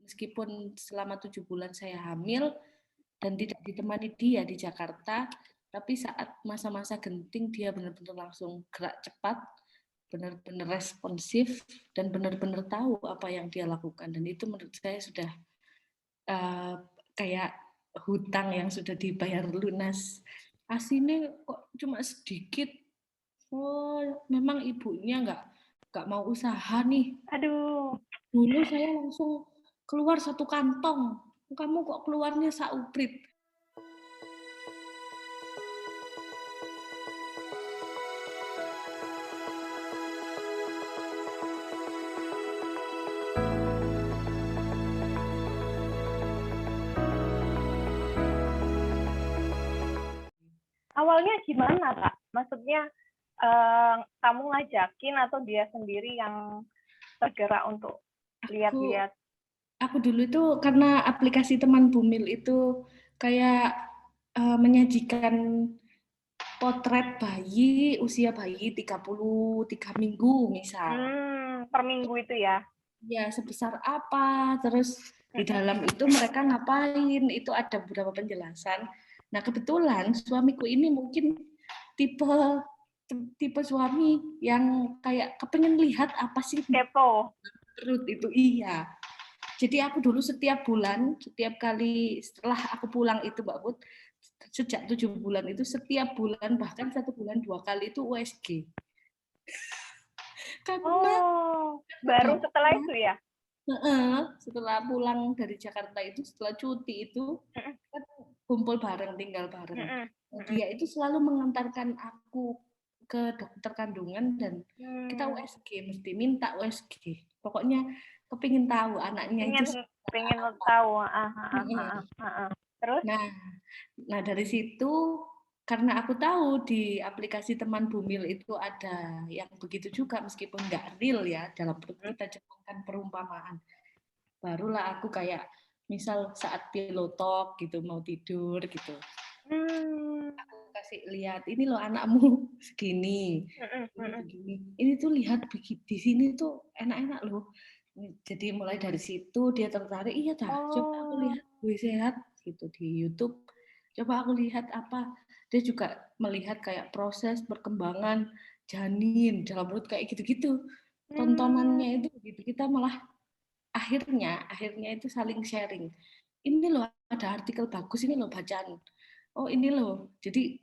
meskipun selama 7 bulan saya hamil dan tidak ditemani dia di Jakarta, tapi saat masa-masa genting dia benar-benar langsung gerak cepat, benar-benar responsif dan benar-benar tahu apa yang dia lakukan, dan itu menurut saya sudah kayak hutang yang sudah dibayar lunas. Asinya kok cuma sedikit. Oh, memang ibunya nggak mau usaha nih. Aduh. Dulu saya langsung keluar 1 kantong. Kamu kok keluarnya sauprit? Awalnya gimana, Kak? Maksudnya kamu ngajakin atau dia sendiri yang tergerak untuk lihat-lihat? Aku dulu itu karena aplikasi teman Bumil itu kayak menyajikan potret bayi, usia bayi 33 minggu misal. Per minggu itu ya? Ya, sebesar apa, terus di dalam itu mereka ngapain, itu ada beberapa penjelasan. Nah, kebetulan suamiku ini mungkin tipe suami yang kayak kepengen lihat apa sih Kepo. perut itu, iya. Jadi aku dulu setiap bulan, setiap kali setelah aku pulang itu Mbak Put, sejak 7 bulan itu setiap bulan, bahkan 1 bulan 2 kali itu USG. Karena baru setelah itu ya? Setelah pulang dari Jakarta itu, setelah cuti itu, kan kumpul bareng, tinggal bareng. Dia itu selalu mengantarkan aku ke dokter kandungan dan kita USG, mesti minta USG. Pokoknya kepingin tahu anaknya itu pengen tahu. Terus? Nah dari situ karena aku tahu di aplikasi teman Bumil itu ada yang begitu juga meskipun nggak real ya, dalam perut kita ciptakan perumpamaan. Barulah aku kayak misal saat pillow talk gitu mau tidur gitu. Aku kasih lihat ini loh anakmu segini. Ini tuh lihat di sini tuh enak-enak loh. Jadi mulai dari situ dia tertarik, iya dah, coba aku lihat gue sehat gitu di YouTube. Coba aku lihat apa. Dia juga melihat kayak proses perkembangan janin dalam perut kayak gitu-gitu. Tontonannya itu gitu. Kita malah akhirnya itu saling sharing. Ini loh ada artikel bagus, ini loh bacaan. Oh ini loh. Jadi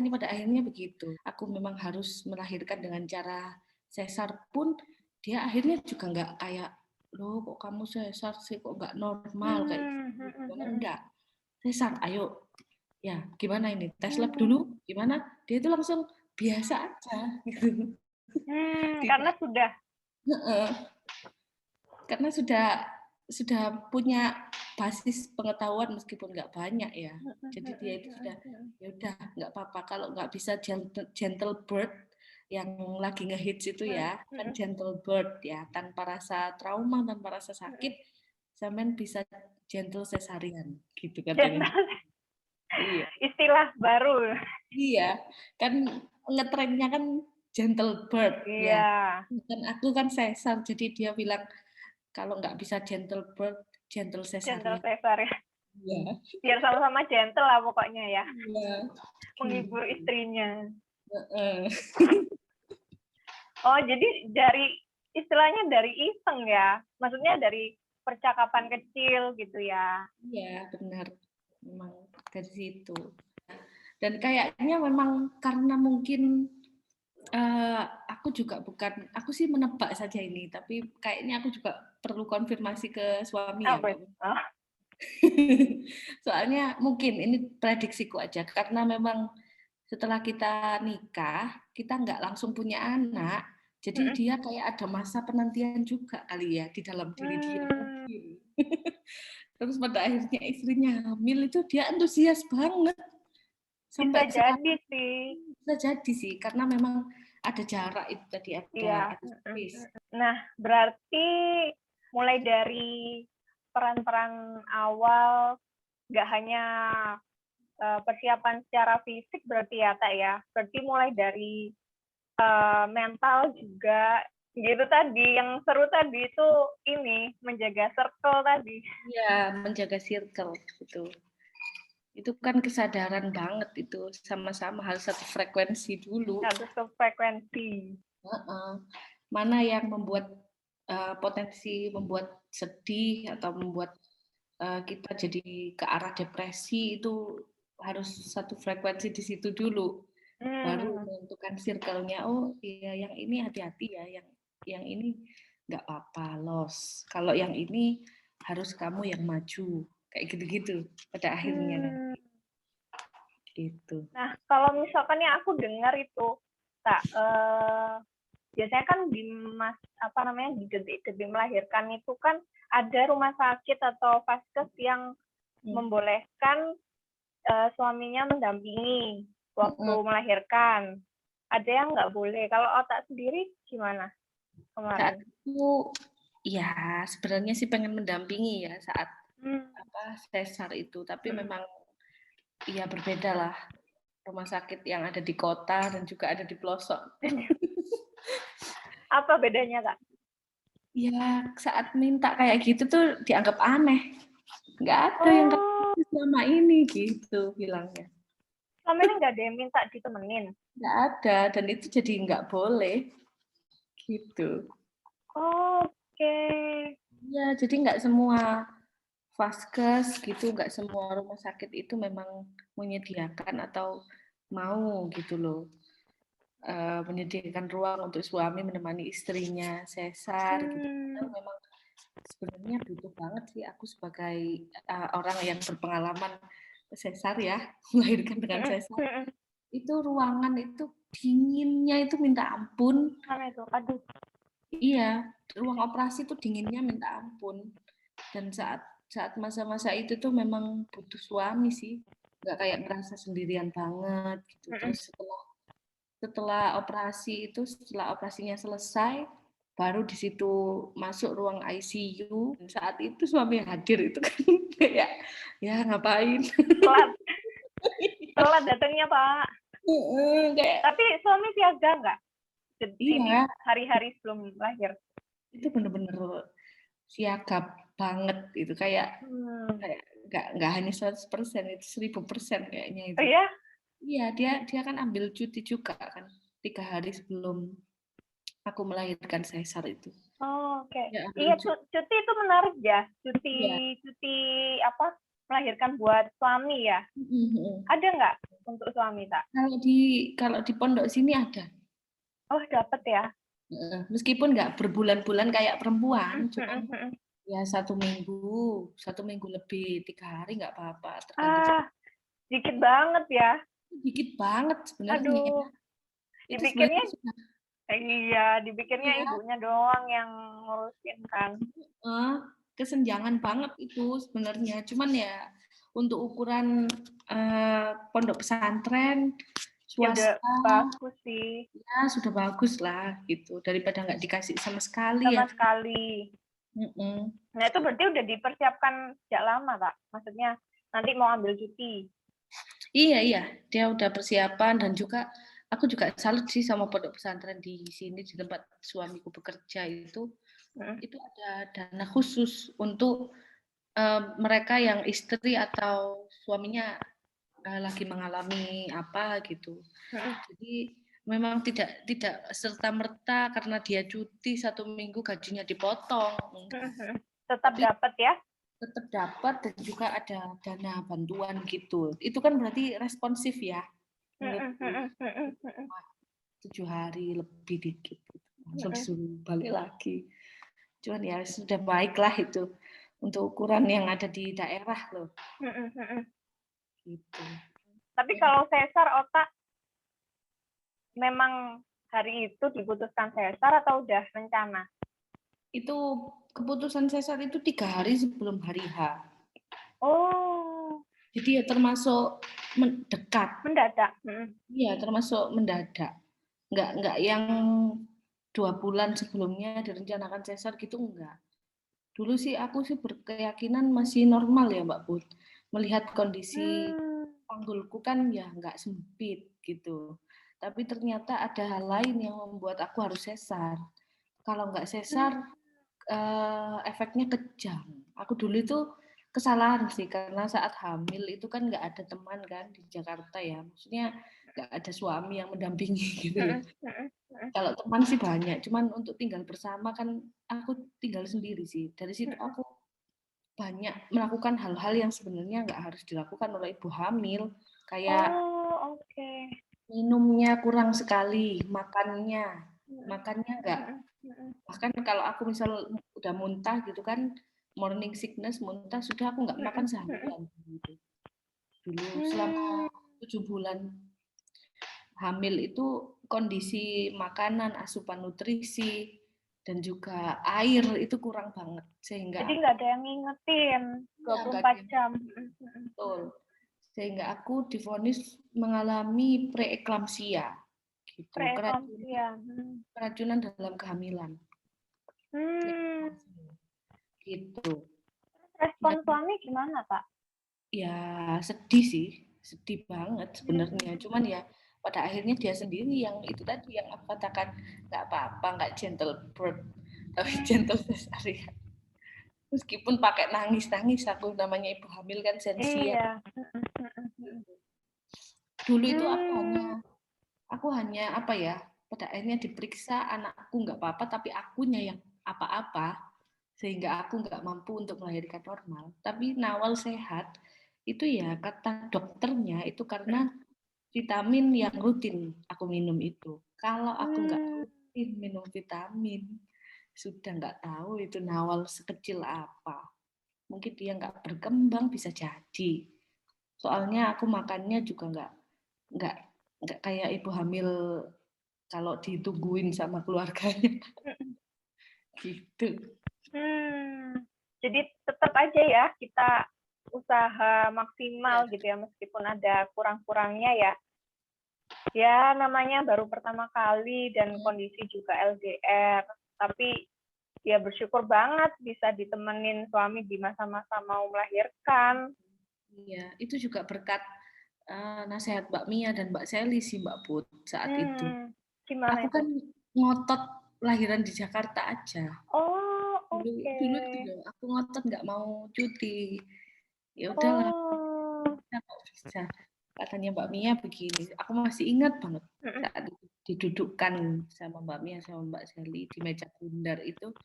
pada akhirnya begitu. Aku memang harus melahirkan dengan cara sesar pun dia akhirnya juga nggak kayak loh kok kamu sesar sih, kok nggak normal kayak gitu. Enggak. Sesar, ayo. Ya, gimana ini? Tes lab dulu, gimana? Dia itu langsung biasa aja gitu. Karena sudah karena sudah punya basis pengetahuan meskipun nggak banyak ya. Jadi dia itu sudah ya udah nggak apa-apa kalau nggak bisa gentle birth yang lagi ngehits itu ya, kan gentle birth ya, tanpa rasa trauma, tanpa rasa sakit, sampean bisa gentle cesarean gitu katanya. Iya. Istilah baru. Iya, kan ngetrennya kan gentle birth ya. Dan aku kan sesar, jadi dia bilang kalau nggak bisa gentle birth, gentle Gentle cesarean. cesar ya. Iya. Biar sama-sama gentle lah pokoknya ya. Iya. Menghibur Gitu. istrinya. Heeh. Oh, jadi istilahnya dari iseng ya? Maksudnya dari percakapan kecil gitu ya? Iya, benar. Memang dari situ. Dan kayaknya memang karena mungkin aku sih menebak saja ini, tapi kayaknya aku juga perlu konfirmasi ke suami ya, Mbak. Soalnya mungkin ini prediksiku aja, karena memang setelah kita nikah, kita nggak langsung punya anak, jadi dia kayak ada masa penantian juga kali ya di dalam diri dia mungkin. Terus pada akhirnya istrinya hamil itu dia antusias banget. Sampai Bisa sekarang jadi sih. bisa jadi sih, karena memang ada jarak itu tadi, ada space. Nah, berarti mulai dari peran-peran awal, nggak hanya persiapan secara fisik berarti ya, Kak ya? Berarti mulai dari mental juga Gitu tadi, yang seru tadi itu ini menjaga circle tadi. Iya, menjaga circle gitu. Itu kan kesadaran banget itu, sama-sama harus satu frekuensi dulu. Harus frekuensi. Mana yang membuat potensi membuat sedih atau membuat kita jadi ke arah depresi, itu harus satu frekuensi di situ dulu. Baru menentukan circle-nya, oh iya yang ini hati-hati ya, yang ini nggak apa-apa, los. Kalau yang ini harus kamu yang maju, kayak gitu-gitu pada akhirnya nanti. Gitu. Nah, kalau misalkan yang aku dengar itu, tak biasanya kan di di gede-gede melahirkan itu kan ada rumah sakit atau vaskes yang membolehkan suaminya mendampingi waktu melahirkan. Ada yang nggak boleh. Kalau otak sendiri gimana kemarin? Saat itu, ya sebenarnya sih pengen mendampingi ya saat sesar itu, tapi memang ya berbeda lah, rumah sakit yang ada di kota dan juga ada di pelosok. Apa bedanya, Kak? Ya saat minta kayak gitu tuh dianggap aneh, nggak ada yang kayak selama ini gitu bilangnya. Selama ini nggak ada yang minta ditemenin? Nggak ada, dan itu jadi nggak boleh gitu. Oke. Ya jadi nggak semua vaskes gitu, nggak semua rumah sakit itu memang menyediakan atau mau gitu loh, menyediakan ruang untuk suami menemani istrinya sesar gitu. Padahal memang sebenarnya butuh banget sih, aku sebagai orang yang berpengalaman sesar ya, melahirkan dengan sesar, itu ruangan itu dinginnya itu minta ampun. Mana itu? Aduh. Iya, ruang operasi tuh dinginnya minta ampun. Dan saat masa-masa itu tuh memang butuh suami sih, nggak kayak ngerasa sendirian banget gitu. Terus setelah operasinya selesai, baru di situ masuk ruang ICU. Saat itu suami hadir itu kan kayak ya ngapain? Telat datangnya, Pak. Tapi suami siaga nggak? Iya. Hari-hari sebelum lahir. Itu bener-bener siaga banget itu, kayak nggak hanya 100%, itu 1000% kayaknya itu. Oh ya? Iya, dia kan ambil cuti juga kan 3 hari sebelum aku melahirkan sesar itu. Oh, oke. Iya, cuti itu menarik ya. Cuti apa? Melahirkan buat suami ya. Ada nggak untuk suami, Tak? Kalau di pondok sini ada. Oh, dapat ya. Meskipun nggak berbulan-bulan kayak perempuan, cuman ya 1 minggu lebih, 3 hari nggak apa-apa. Dikit banget ya. Dikit banget sebenarnya. Aduh. Itu Dipikirnya sebenarnya dipikirnya ibunya doang yang ngurusin kan. Kesenjangan banget itu sebenarnya. Cuman ya untuk ukuran pondok pesantren swasta, bagus sih. Ya sudah bagus lah gitu, daripada nggak dikasih sama sekali. Nah itu berarti udah dipersiapkan sejak lama, Kak? Maksudnya nanti mau ambil cuti. Iya, dia udah persiapan, dan juga aku juga salut sih sama pondok pesantren di sini, di tempat suamiku bekerja itu ada dana khusus untuk mereka yang istri atau suaminya lagi mengalami apa gitu. Jadi memang tidak serta merta karena dia cuti 1 minggu gajinya dipotong. Tetap dapat ya? Tetap dapat, dan juga ada dana bantuan gitu. Itu kan berarti responsif ya. 7 hari lebih dikit gitu. Langsung disuruh balik lagi. Cuman ya sudah baiklah itu untuk ukuran yang ada di daerah loh. Gitu. Tapi kalau sesar otak memang hari itu diputuskan sesar atau udah rencana? Itu keputusan sesar itu 3 hari sebelum hari H. Oh. Jadi ya termasuk dekat. Mendadak. Iya, termasuk mendadak. Enggak yang 2 bulan sebelumnya direncanakan sesar gitu, enggak. Dulu sih aku sih berkeyakinan masih normal ya Mbak Put. Melihat kondisi panggulku kan ya enggak sempit gitu. Tapi ternyata ada hal lain yang membuat aku harus sesar. Kalau nggak sesar, efeknya kejang. Aku dulu itu kesalahan sih, karena saat hamil itu kan nggak ada teman kan di Jakarta ya. Maksudnya nggak ada suami yang mendampingi gitu loh. Kalau teman sih banyak, cuman untuk tinggal bersama kan aku tinggal sendiri sih. Dari situ aku banyak melakukan hal-hal yang sebenarnya nggak harus dilakukan oleh ibu hamil. Kayak minumnya kurang sekali, makannya nggak. Bahkan kalau aku misal udah muntah gitu kan, morning sickness, muntah, sudah aku nggak makan seharian gitu. Dulu selama 7 bulan hamil itu kondisi makanan, asupan nutrisi, dan juga air itu kurang banget. Sehingga jadi nggak ada yang ngingetin 24 jam. Betul. Sehingga aku divonis mengalami preeklamsia. Gitu. Keracunan dalam kehamilan. Gitu. Respon suami gimana, Kak? Ya sedih sih, sedih banget sebenarnya. Cuman ya pada akhirnya dia sendiri yang itu tadi yang aku katakan, nggak apa-apa, nggak gentle birth, tapi gentle cesarean. Meskipun pakai nangis-nangis, aku namanya ibu hamil kan sensi ya. Dulu itu aku hanya apa ya, pada akhirnya diperiksa, anakku nggak apa-apa, tapi akunya yang apa-apa, sehingga aku nggak mampu untuk melahirkan normal. Tapi Nawal sehat, itu ya kata dokternya itu karena vitamin yang rutin aku minum itu. Kalau aku nggak rutin minum vitamin, sudah nggak tahu itu Nawal sekecil apa. Mungkin dia nggak berkembang, bisa jadi. Soalnya aku makannya juga nggak kayak ibu hamil kalau ditungguin sama keluarganya. Gitu. Jadi tetap aja ya kita usaha maksimal gitu ya, meskipun ada kurang-kurangnya ya. Ya namanya baru pertama kali dan kondisi juga LDR, tapi ya bersyukur banget bisa ditemenin suami di masa-masa mau melahirkan. Iya, itu juga berkat nasihat Mbak Mia dan Mbak Seli sih Mbak Put saat itu. Gimana aku itu? Kan ngotot lahiran di Jakarta aja. Dulu gitu, aku ngotot nggak mau cuti. Ya udahlah, kok bisa. Katanya Mbak Mia begini. Aku masih ingat banget saat didudukkan sama Mbak Mia sama Mbak Seli di meja bundar itu.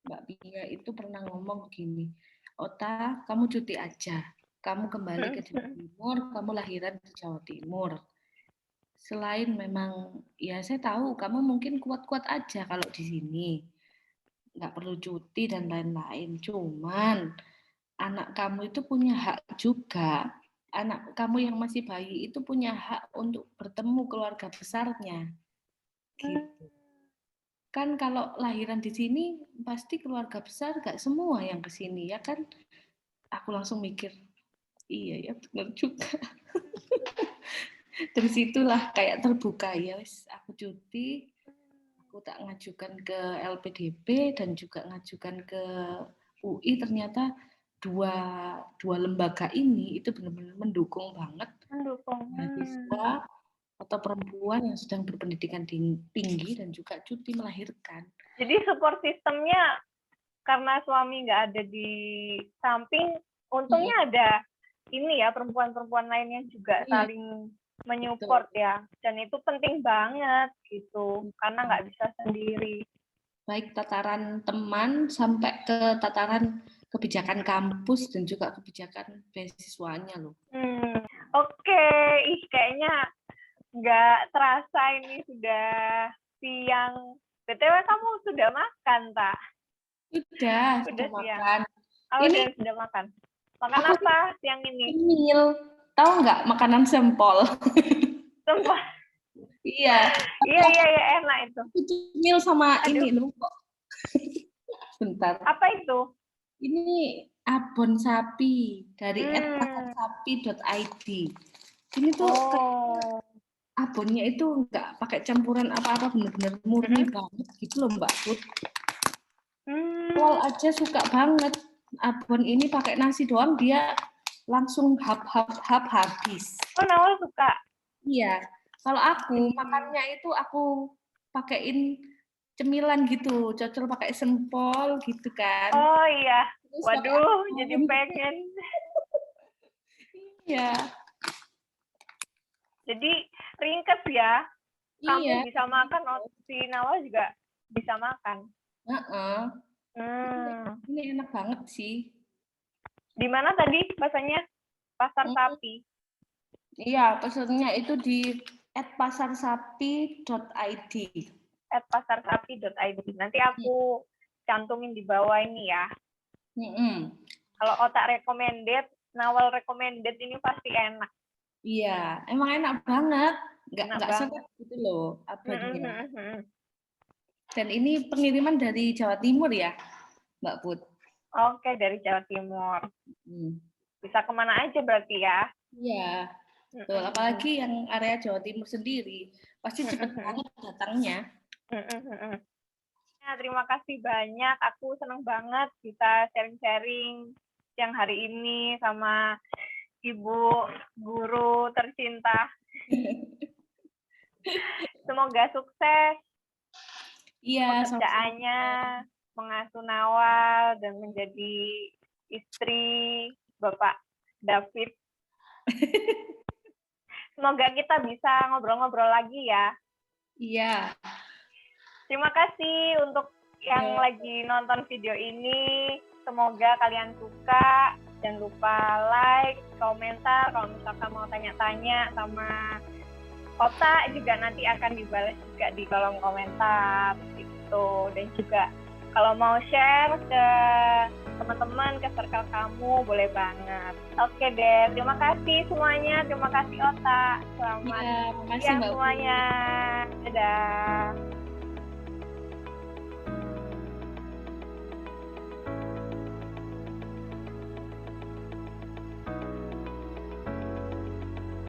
Mbak Mia itu pernah ngomong begini, Ota, kamu cuti aja. Kamu kembali ke Jawa Timur, kamu lahiran di Jawa Timur. Selain memang, ya saya tahu kamu mungkin kuat-kuat aja kalau di sini. Nggak perlu cuti dan lain-lain. Cuman, anak kamu itu punya hak juga. Anak kamu yang masih bayi itu punya hak untuk bertemu keluarga besarnya. Gitu. Kan kalau lahiran di sini, pasti keluarga besar gak semua yang ke sini, ya kan? Aku langsung mikir, iya ya benar juga. Dari situlah kayak terbuka, ya wis aku cuti, aku tak ngajukan ke LPDP dan juga ngajukan ke UI, ternyata dua lembaga ini itu benar-benar mendukung banget mahasiswa atau perempuan yang sedang berpendidikan tinggi dan juga cuti melahirkan. Jadi support sistemnya karena suami nggak ada di samping, untungnya ada ini ya perempuan-perempuan lainnya juga saling menyupport ya, dan itu penting banget gitu karena nggak bisa sendiri. Baik tataran teman sampai ke tataran kebijakan kampus dan juga kebijakan beasiswanya loh. Oke, kayaknya nggak terasa ini sudah siang. BTW kamu sudah makan, tak? Sudah makan. Ini sudah makan. Makan apa siang ini? Cemil. Tahu nggak makanan sempol? Sempol. Iya. Iya, enak itu. Cemil sama ini loh kok. Bentar. Apa itu? Ini abon sapi dari @pasarsapi.id. Ini tuh abonnya itu nggak pakai campuran apa-apa, bener-bener murni banget gitu loh Mbak Put. Awal aja suka banget. Abon ini pakai nasi doang dia langsung habis. Oh, Nawal suka? Iya. Kalau aku makannya itu aku pakein cemilan gitu, cocol pakai sempol gitu kan. Oh iya, Terus pakai waduh, apel. jadi pengen. Iya, Jadi ringkes ya. iya. Kamu bisa makan, si Nawal juga bisa makan. Heeh. Hmm. Ini enak banget sih. Di mana tadi bahasanya? Pasar Sapi. Iya, pesennya itu di @pasarsapi.id. @pasarsapi.id. Nanti aku cantumin di bawah ini ya. Kalau Otak recommended, Nawal recommended ini pasti enak. Iya, emang enak banget. Nggak banget. seret gitu loh abangnya. Dan ini pengiriman dari Jawa Timur ya, Mbak Put? Oke, dari Jawa Timur. Bisa kemana aja berarti ya? Iya, betul. Apalagi yang area Jawa Timur sendiri, pasti cepet banget datangnya. Nah, terima kasih banyak. Aku senang banget bisa sharing-sharing yang hari ini sama Ibu Guru tercinta. Semoga sukses pekerjaannya, mengasuh Nawal dan menjadi istri Bapak David. Semoga kita bisa ngobrol-ngobrol lagi ya. Iya. Terima kasih untuk yang lagi nonton video ini. Semoga kalian suka. Jangan lupa like, komentar. Kalau misalkan mau tanya-tanya sama Otak juga nanti akan dibalas juga di kolom komentar gitu. Dan juga kalau mau share ke teman-teman, ke circle kamu, boleh banget. Oke deh, terima kasih semuanya. Terima kasih Otak. Selamat siang semuanya. Dadah.